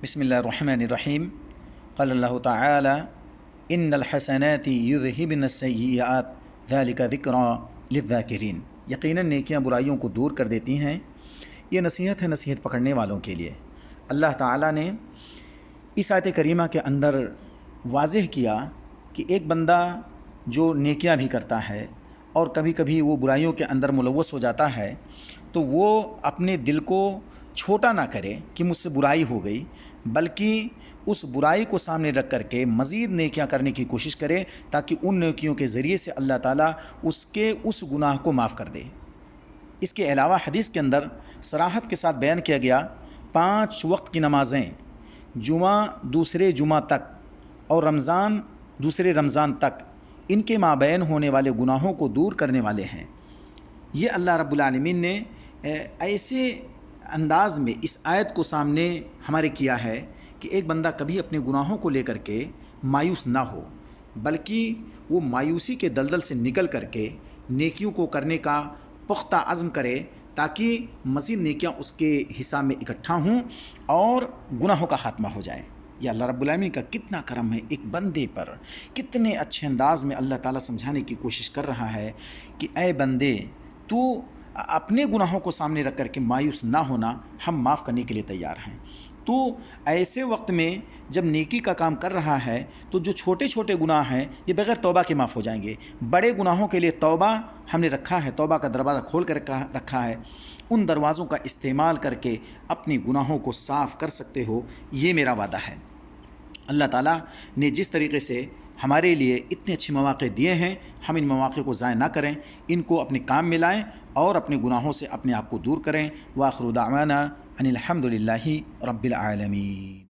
بسم اللہ الرحمن الرحیم قال اللہ تعالی ان الحسنات یذہبن السیئات ذالک ذکری للذاکرین۔ یقیناً نیکیاں برائیوں کو دور کر دیتی ہیں۔ یہ نصیحت ہے نصیحت پکڑنے والوں کے لیے۔ اللہ تعالیٰ نے اس آیت کریمہ کے اندر واضح کیا کہ ایک بندہ جو نیکیاں بھی کرتا ہے اور کبھی کبھی وہ برائیوں کے اندر ملوث ہو جاتا ہے تو وہ اپنے دل کو چھوٹا نہ کرے کہ مجھ سے برائی ہو گئی، بلکہ اس برائی کو سامنے رکھ کر کے مزید نیکیاں کرنے کی کوشش کرے تاکہ ان نیکیوں کے ذریعے سے اللہ تعالیٰ اس گناہ کو معاف کر دے۔ اس کے علاوہ حدیث کے اندر صراحت کے ساتھ بیان کیا گیا 5 وقت کی نمازیں جمعہ دوسرے جمعہ تک اور رمضان دوسرے رمضان تک ان کے مابین ہونے والے گناہوں کو دور کرنے والے ہیں۔ یہ اللہ رب العالمین نے ایسے انداز میں اس آیت کو سامنے ہمارے کیا ہے کہ ایک بندہ کبھی اپنے گناہوں کو لے کر کے مایوس نہ ہو، بلکہ وہ مایوسی کے دلدل سے نکل کر کے نیکیوں کو کرنے کا پختہ عزم کرے تاکہ مزید نیکیاں اس کے حساب میں اکٹھا ہوں اور گناہوں کا خاتمہ ہو جائے۔ یہ اللہ رب العالمین کا کتنا کرم ہے، ایک بندے پر کتنے اچھے انداز میں اللہ تعالیٰ سمجھانے کی کوشش کر رہا ہے کہ اے بندے، تو اپنے گناہوں کو سامنے رکھ کر کے مایوس نہ ہونا، ہم معاف کرنے کے لیے تیار ہیں۔ تو ایسے وقت میں جب نیکی کا کام کر رہا ہے تو جو چھوٹے چھوٹے گناہ ہیں یہ بغیر توبہ کے معاف ہو جائیں گے۔ بڑے گناہوں کے لیے توبہ ہم نے رکھا ہے، توبہ کا دروازہ کھول کر رکھا ہے، ان دروازوں کا استعمال کر کے اپنے گناہوں کو صاف کر سکتے ہو، یہ میرا وعدہ ہے۔ اللہ تعالیٰ نے جس طریقے سے ہمارے لیے اتنے اچھے مواقع دیے ہیں، ہم ان مواقع کو ضائع نہ کریں، ان کو اپنے کام میں لائیں اور اپنے گناہوں سے اپنے آپ کو دور کریں۔ وآخر دعوانا ان الحمد للہ رب العالمین۔